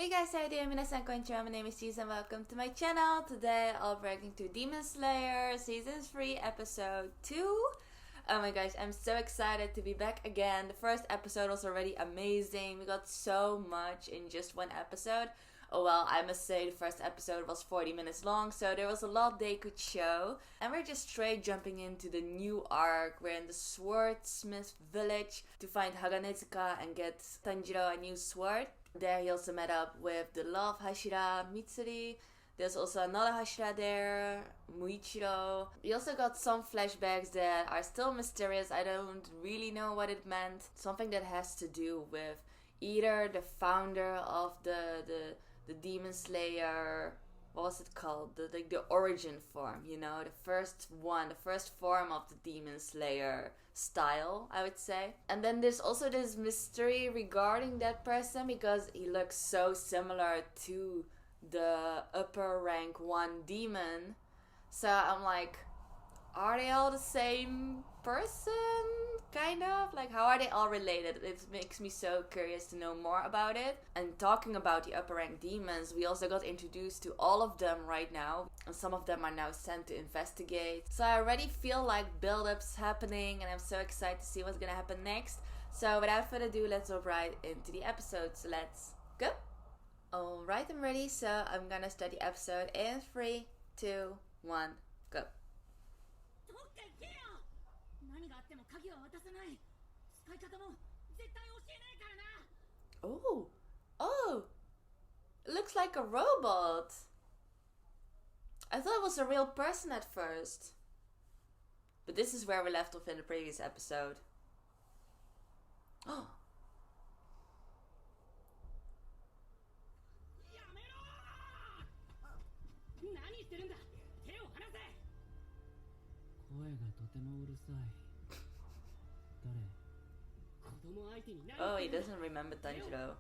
Hey guys, how you doing? Minasan konnichiwa, my name is Cheese and welcome to my channel. Today I'll be reacting to Demon Slayer Season 3 Episode 2. Oh my gosh, I'm so excited to be back again. The first episode was already amazing. We got so much in just one episode. Oh well, I must say the first episode was 40 minutes long, so there was a lot they could show. And we're just straight jumping into the new arc. We're in the Swordsmith village to find Haganezuka and get Tanjiro a new sword. There he also met up with the love Hashira, Mitsuri. There's also another Hashira there, Muichiro. We also got some flashbacks that are still mysterious. I don't really know what it meant. Something that has to do with either the founder of the Demon Slayer, what was it called? The origin form, you know, the first form of the Demon Slayer style, I would say. And then there's also this mystery regarding that person because he looks so similar to the upper rank 1 demon. So I'm like, are they all the same person? Kind of? Like, how are they all related? It makes me so curious to know more about it. And talking about the upper rank demons, we also got introduced to all of them right now. And some of them are now sent to investigate. So I already feel like build-ups happening and I'm so excited to see what's gonna happen next. So without further ado, let's hop right into the episode. So let's go! Alright, I'm ready. So I'm gonna start the episode in 3, 2, 1, go. Oh, it looks like a robot. I thought it was a real person at first. But this is where we left off in the previous episode. Oh. Oh, he doesn't remember Tanjiro.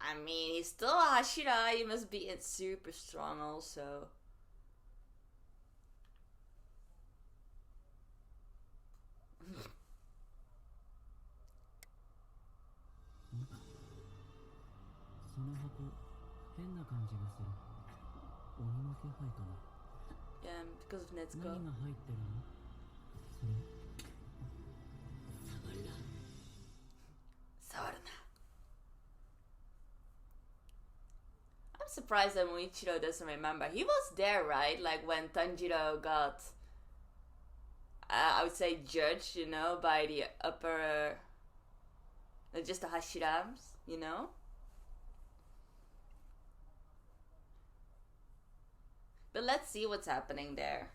I mean, he's still a Hashira. He must be super strong also. Yeah, because of Netsuko. I'm surprised that Muichiro doesn't remember. He was there, right? Like when Tanjiro got, I would say, judged, you know, by the upper, just the Hashirams, you know? But let's see what's happening there.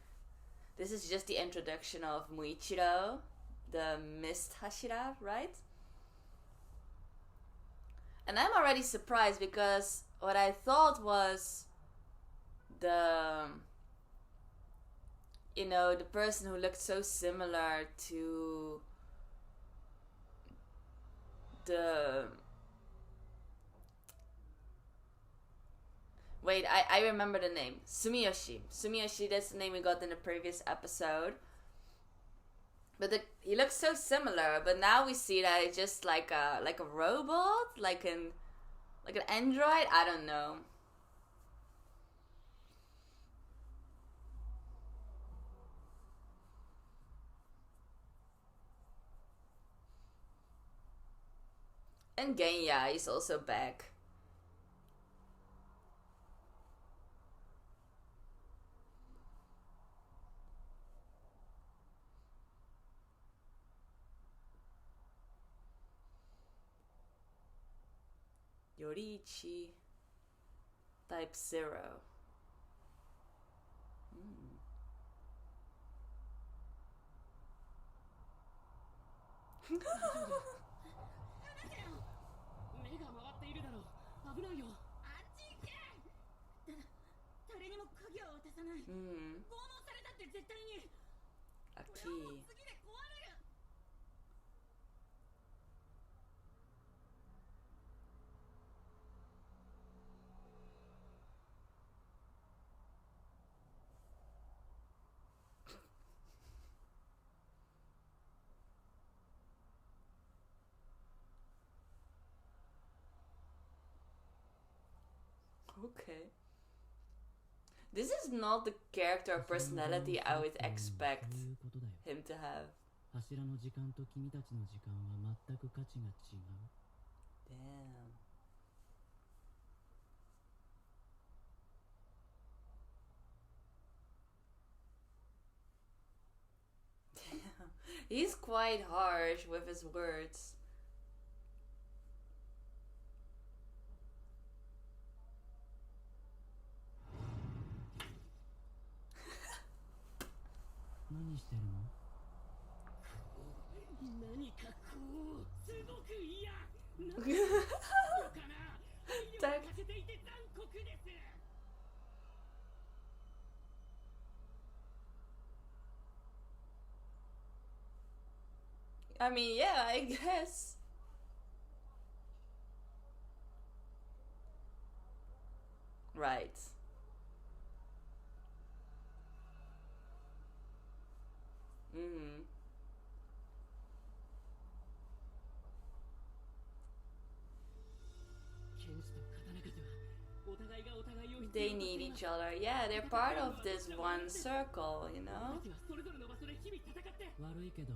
This is just the introduction of Muichiro, the Mist Hashira, right? And I'm already surprised because what I thought was the person who looked so similar to the... Wait, I remember the name. Sumiyoshi. Sumiyoshi, that's the name we got in the previous episode. But he looks so similar, but now we see that it's just like a robot, like an android. I don't know. And Genya is also back. Yoriichi Type 0. A key. Okay. This is not the character or personality I would expect him to have. 柱の時間と君たちの時間は全く価値が違う。Damn. Damn. He's quite harsh with his words. I mean, yeah, I guess. Right. Mm-hmm. They need each other. Yeah, they're part of this one circle, you know? 悪いけど、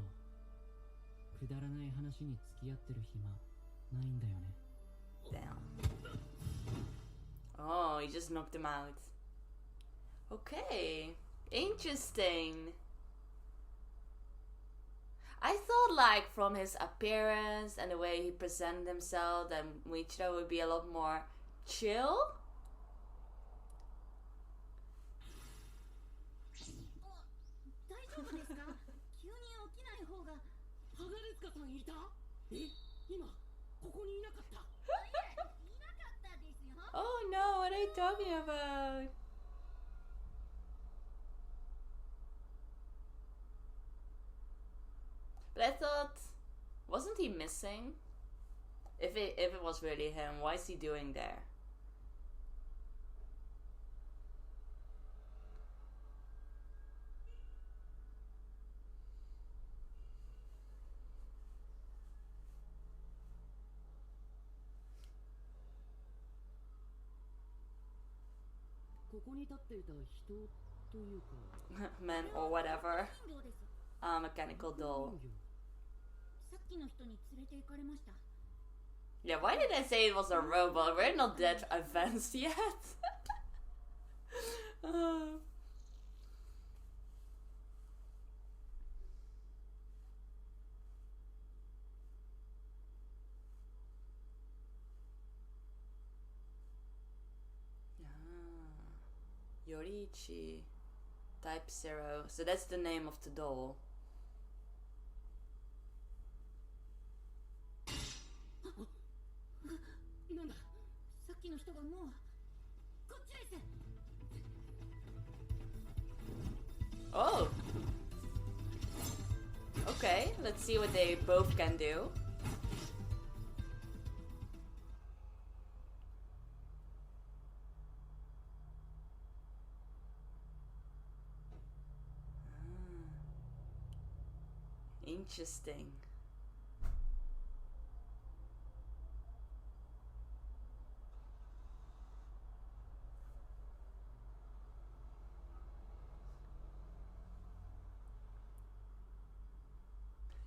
くだらない話に付き合ってる暇ないんだよね。Damn. Oh, he just knocked him out. Okay. Interesting. I thought, like, from his appearance and the way he presented himself, that Muichiro would be a lot more chill. Oh no, what are you talking about? But I thought, wasn't he missing? If it was really him, why is he doing there? Man or whatever. Mechanical doll. Yeah, why did I say it was a robot? We're not that advanced yet. Yoriichi. Type 0. So that's the name of the doll. Oh! Okay, let's see what they both can do. Interesting.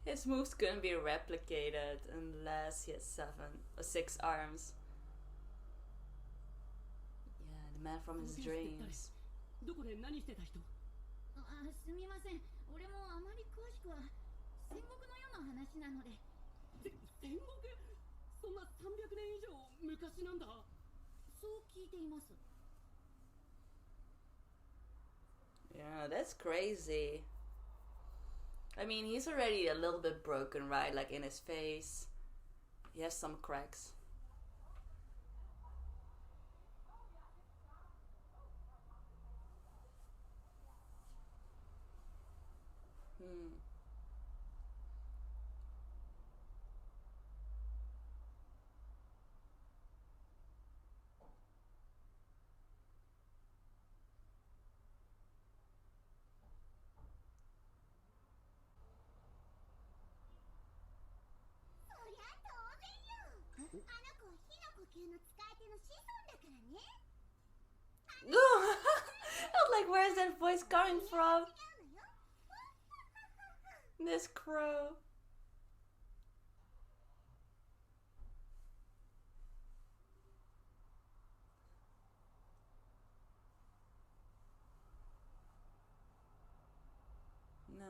His moves couldn't be replicated unless he has 7 or 6 arms. Yeah, the man from his dreams. Yeah, that's crazy. I mean, he's already a little bit broken, right? Like in his face. He has some cracks. I was like, where's that voice coming from? This crow. No.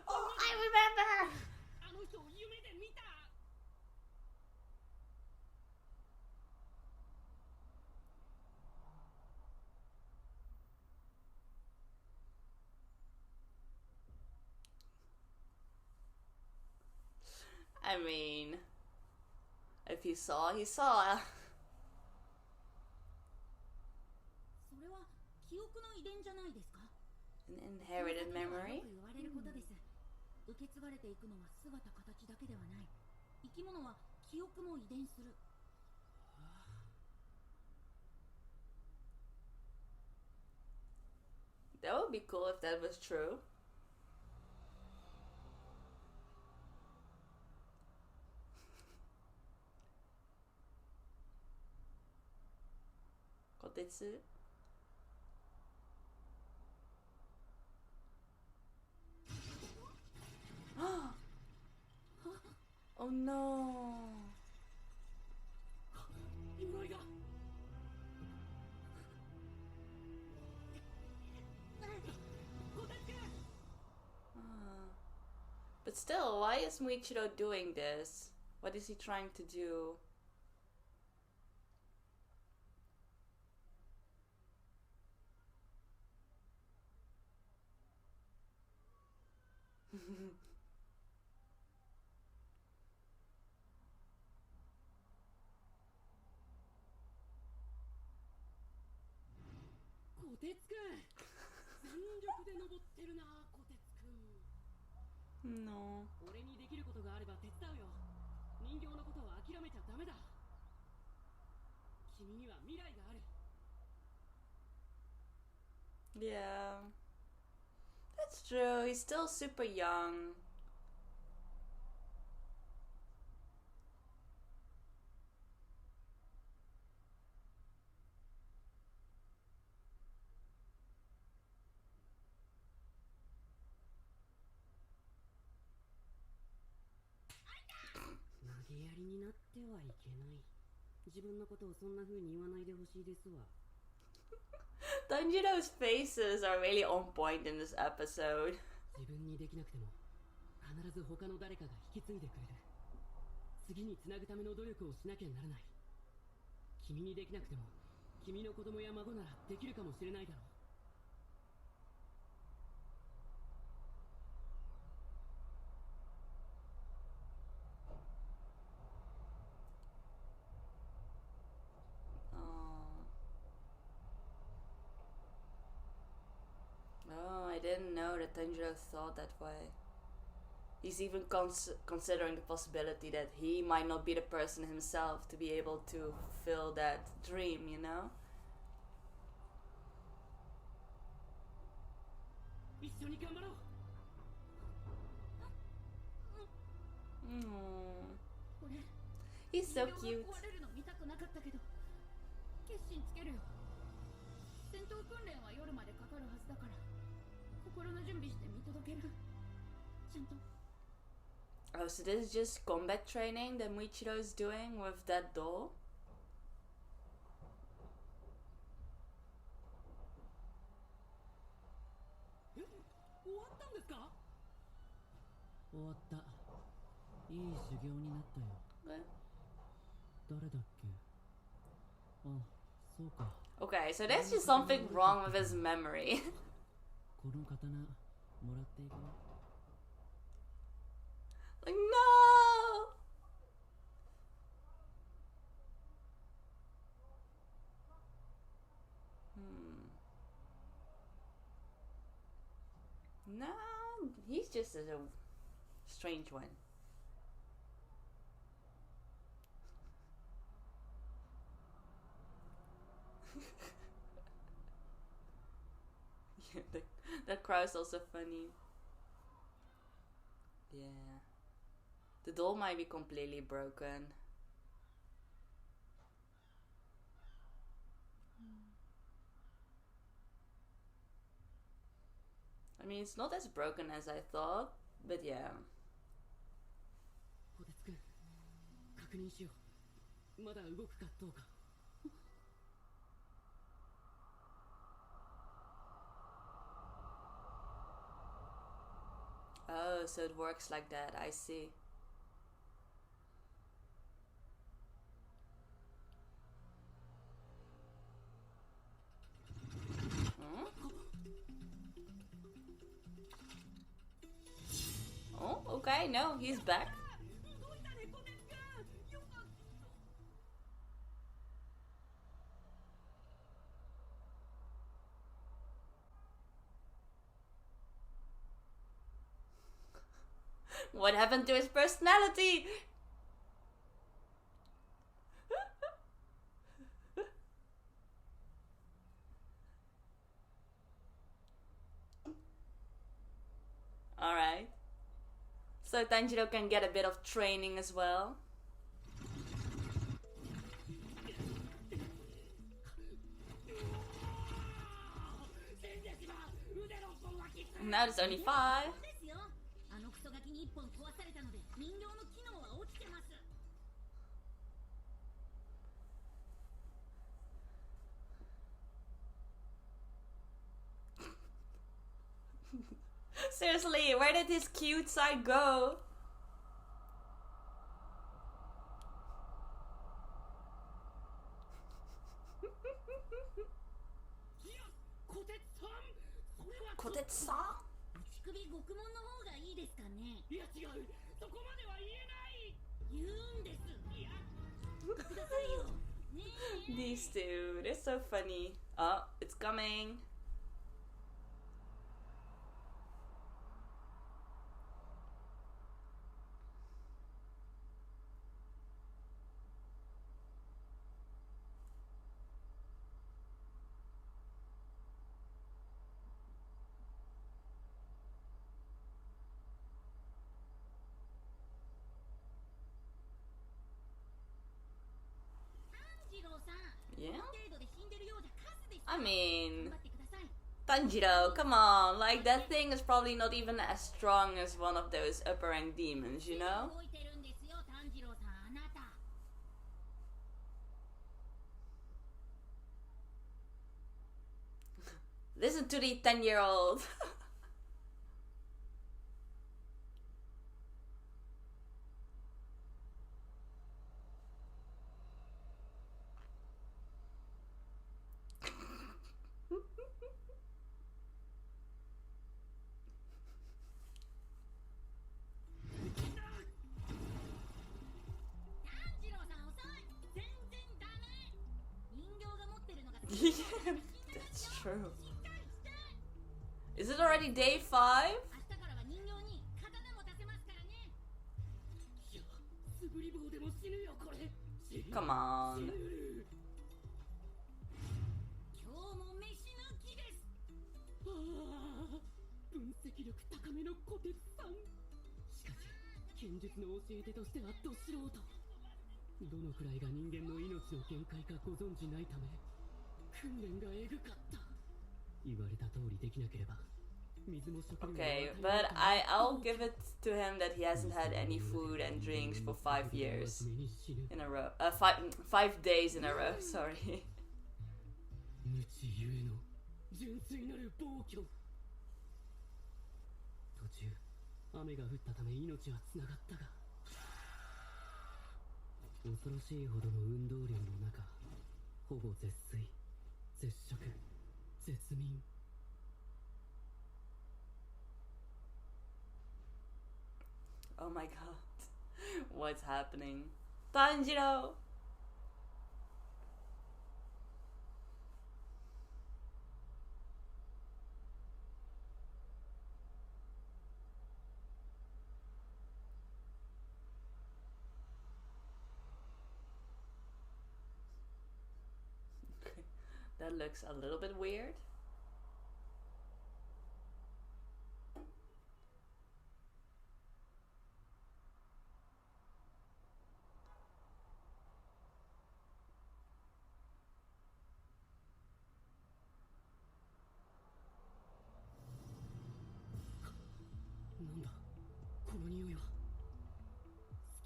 Oh, I remember! I mean, if he saw, he saw. それは記憶の遺伝じゃないですか? An inherited memory? よく言われることです。受け継がれていくのは姿形だけではない。生き物は記憶も遺伝する。That would be cool if that was true. Kotetsu? Oh no. But still, why is Muichiro doing this? What is he trying to do? No. Yeah. That's true. He's still super young. Tanjiro's faces are really on point in this episode. Oh, I didn't know that Tanjiro thought that way. He's even considering the possibility that he might not be the person himself to be able to fulfill that dream, you know? He's so cute. Oh, so this is just combat training that Muichiro is doing with that doll? Okay, so there's just something wrong with his memory. Like, no! No, he's just a strange one. Yeah, that crowd is also funny. Yeah. The doll might be completely broken. I mean, it's not as broken as I thought, but yeah. Oh, so it works like that, I see. Oh, okay, no, he's back. What happened to his personality? Alright. So Tanjiro can get a bit of training as well. Now there's only 5. Seriously, where did his cute side go? Kotetsu-san? These two, they're so funny. Oh, it's coming. Yeah? I mean, Tanjiro, come on, like that thing is probably not even as strong as one of those upper rank demons, you know? Listen to the 10-year-old. Yeah, that's true. Is it already day 5? Come on. Okay, but I'll give it to him that he hasn't had any food and drinks for 5 years in a row. 5 days in a row, sorry. Oh my god. What's happening? Tanjiro! That looks a little bit weird.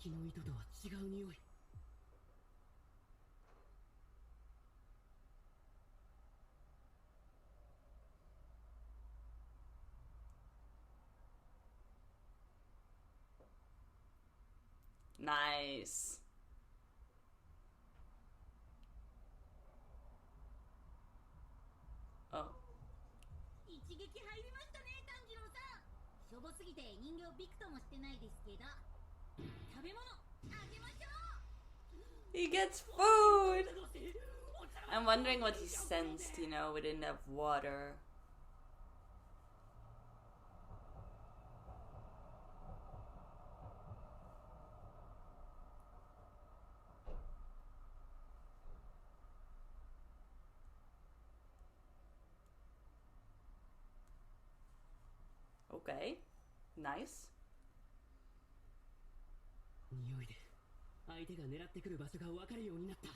月の糸とは違う匂い。Nice. Oh. 一撃入りましたね、炭治郎さん。しょぼすぎて人形びくともしてないですけど、食べ物あげましょう。 He gets food! I'm wondering what he sensed, you know, we didn't have water. Okay, nice. 匂いで相手が狙ってくる場所が分かるようになった。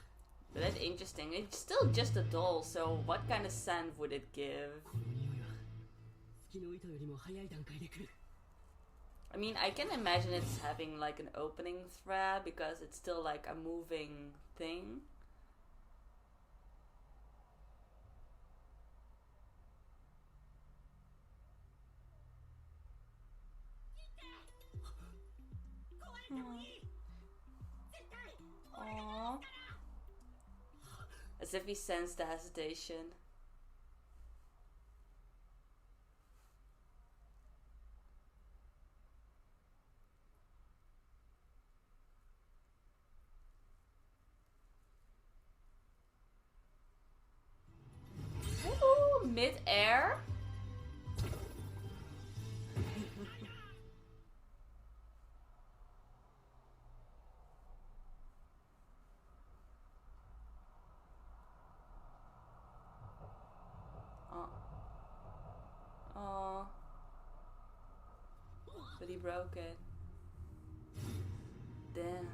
But that's interesting. It's still just a doll, so what kind of scent would it give? この匂いは月の糸よりも早い段階で来る。 I mean, I can imagine it's having like an opening thread because it's still like a moving thing. Aww. As if he sensed the hesitation. Ooh, mid-air? Oh. But he broke it. Damn.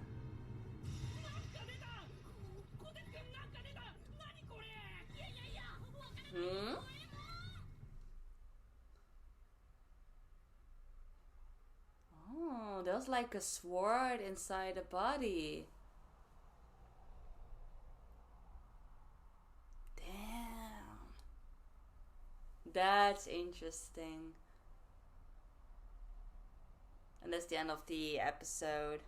Hmm? Oh, there's like a sword inside the body. Damn. That's interesting. And that's the end of the episode.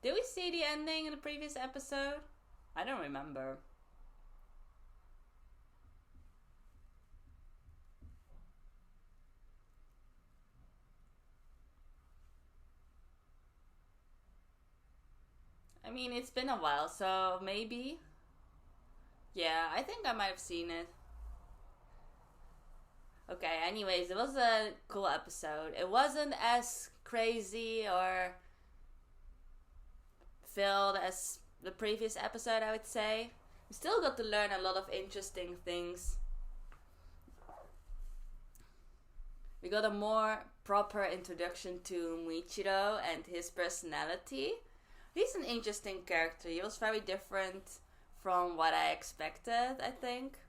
Did we see the ending in the previous episode? I don't remember. I mean, it's been a while, so maybe. Yeah, I think I might have seen it. Okay, anyways, it was a cool episode. It wasn't as crazy or filled as the previous episode, I would say. We still got to learn a lot of interesting things. We got a more proper introduction to Muichiro and his personality. He's an interesting character. He was very different from what I expected, I think.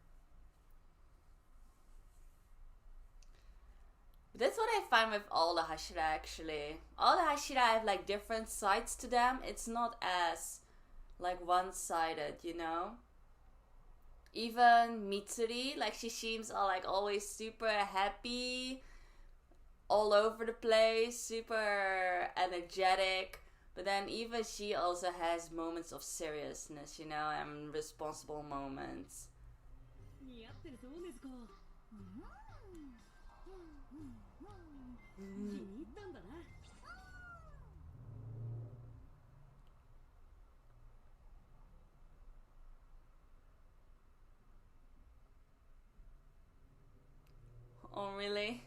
But that's what I find with all the Hashira, actually. All the Hashira have like different sides to them. It's not as like one-sided, you know? Even Mitsuri, like she seems like always super happy, all over the place, super energetic. But then even she also has moments of seriousness, you know, and responsible moments. Oh, really?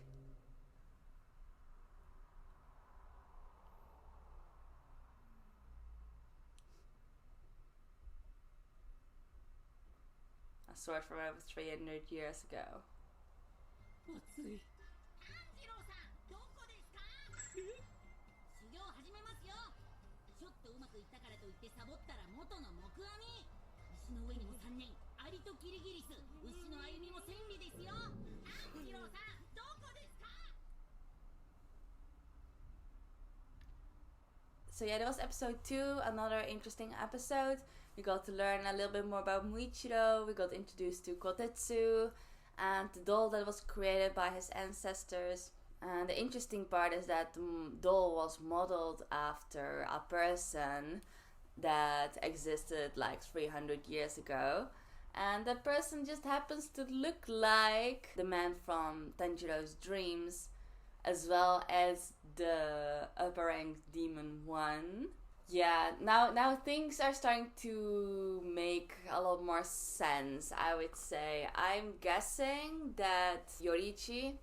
A sword from over 300 years ago. 炭治郎さん、どこですか？修行始めますよ。ちょっとうまくいったからといってサボったら元の木阿弥。石の上にも3年、アリとキリギリス、牛の歩みも千里ですよ。炭治郎さん、どこですか？ So yeah, that was episode 2, another interesting episode. We got to learn a little bit more about Muichiro, we got introduced to Kotetsu, and the doll that was created by his ancestors. And the interesting part is that the doll was modeled after a person that existed like 300 years ago. And that person just happens to look like the man from Tanjiro's dreams, as well as the upper rank demon one. Yeah, now things are starting to make a lot more sense, I would say. I'm guessing that Yorichi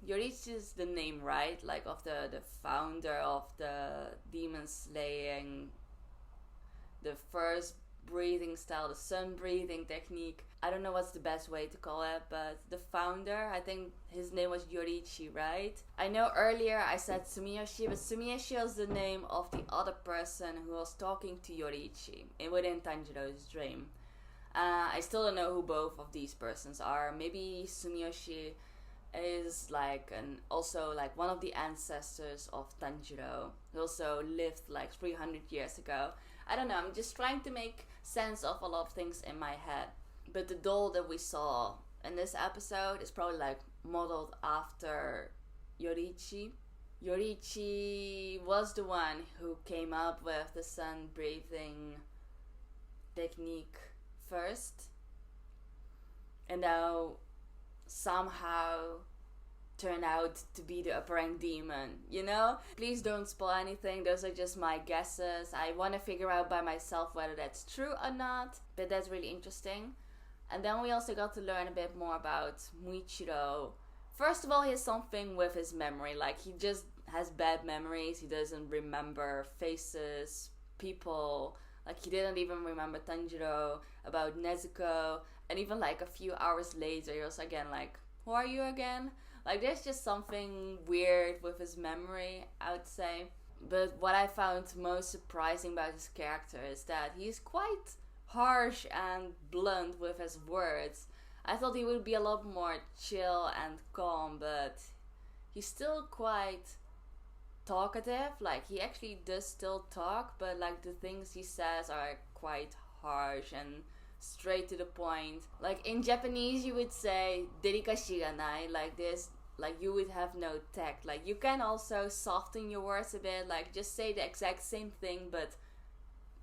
is the name, right? Like of the founder of the demon slaying, the first breathing style, the sun breathing technique. I don't know what's the best way to call it, but the founder, I think his name was Yorichi, right? I know earlier I said Sumiyoshi, but Sumiyoshi was the name of the other person who was talking to Yorichi within Tanjiro's dream. I still don't know who both of these persons are. Maybe Sumiyoshi is also one of the ancestors of Tanjiro, who also lived like 300 years ago. I don't know, I'm just trying to make sense of a lot of things in my head. But the doll that we saw in this episode is probably like modeled after Yorichi. Yorichi was the one who came up with the sun breathing technique first. And now somehow turned out to be the upper rank demon, you know? Please don't spoil anything, those are just my guesses. I want to figure out by myself whether that's true or not, but that's really interesting. And then we also got to learn a bit more about Muichiro. First of all, he has something with his memory, like he just has bad memories, he doesn't remember faces, people, like he didn't even remember Tanjiro, about Nezuko, and even like a few hours later he was again like, who are you again? Like there's just something weird with his memory, I would say. But what I found most surprising about his character is that he's quite harsh and blunt with his words. I thought he would be a lot more chill and calm, but he's still quite talkative. Like he actually does still talk, but like the things he says are quite harsh and straight to the point. Like in Japanese you would say derikashi ga nai, like this, like you would have no tact. Like you can also soften your words a bit, like just say the exact same thing but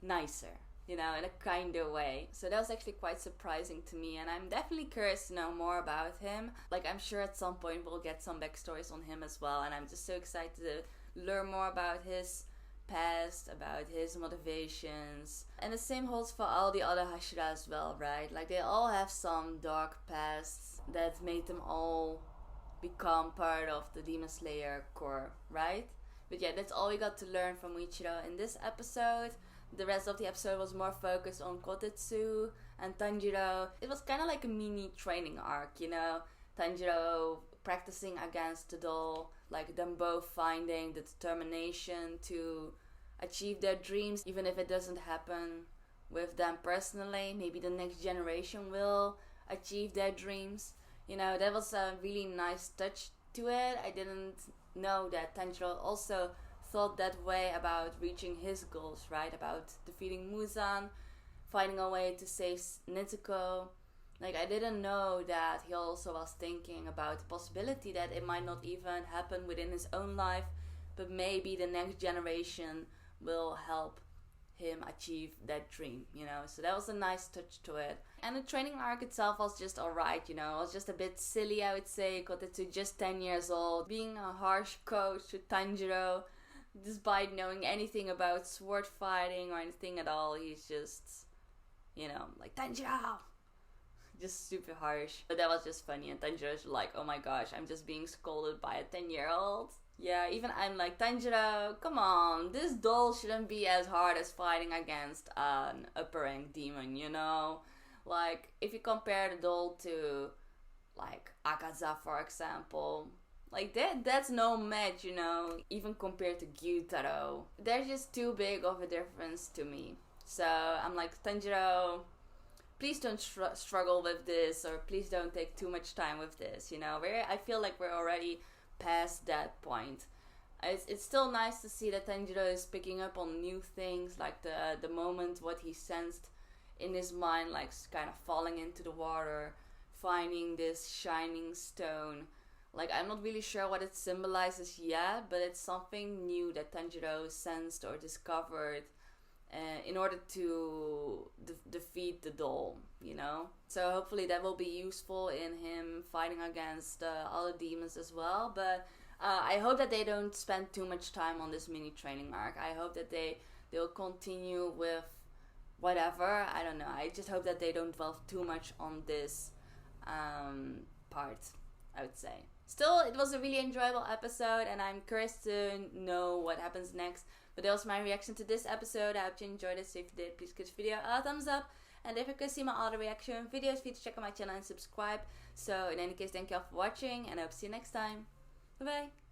nicer, you know, in a kinder way. So that was actually quite surprising to me, and I'm definitely curious to know more about him. Like I'm sure at some point we'll get some backstories on him as well, and I'm just so excited to learn more about his past, about his motivations. And the same holds for all the other Hashira as well, right? Like they all have some dark pasts that made them all become part of the Demon Slayer core, right? But yeah, that's all we got to learn from Muichiro in this episode. The rest of the episode was more focused on Kotetsu and Tanjiro. It was kind of like a mini training arc, you know? Tanjiro practicing against the doll, like them both finding the determination to achieve their dreams, even if it doesn't happen with them personally. Maybe the next generation will achieve their dreams. You know, that was a really nice touch to it. I didn't know that Tanjiro also thought that way about reaching his goals, right? About defeating Muzan, finding a way to save Nezuko. Like, I didn't know that he also was thinking about the possibility that it might not even happen within his own life, but maybe the next generation will help him achieve that dream, you know? So that was a nice touch to it. And the training arc itself was just alright, you know? It was just a bit silly, I would say. Kotetsu just 10 years old, being a harsh coach to Tanjiro, despite knowing anything about sword fighting or anything at all. He's just, you know, like, Tanjiro! Just super harsh. But that was just funny, and Tanjiro's like, oh my gosh, I'm just being scolded by a 10-year-old. Yeah, even I'm like, Tanjiro, come on, this doll shouldn't be as hard as fighting against an upper rank demon, you know? Like, if you compare the doll to, like, Akaza, for example, like, that's no match, you know? Even compared to Gyutaro. They're just too big of a difference to me. So, I'm like, Tanjiro, please don't struggle with this, or please don't take too much time with this, you know. I feel like we're already past that point. It's still nice to see that Tanjiro is picking up on new things, like the moment what he sensed in his mind, like kind of falling into the water, finding this shining stone. Like, I'm not really sure what it symbolizes yet, but it's something new that Tanjiro sensed or discovered in order to defeat the doll, you know? So hopefully that will be useful in him fighting against other demons as well. But I hope that they don't spend too much time on this mini training arc. I hope that they'll continue with whatever. I don't know. I just hope that they don't dwell too much on this part, I would say. Still, it was a really enjoyable episode, and I'm curious to know what happens next. But that was my reaction to this episode. I hope you enjoyed it. So if you did, please give this video a thumbs up. And if you could see my other reaction videos, please check out my channel and subscribe. So in any case, thank you all for watching, and I hope to see you next time. Bye bye.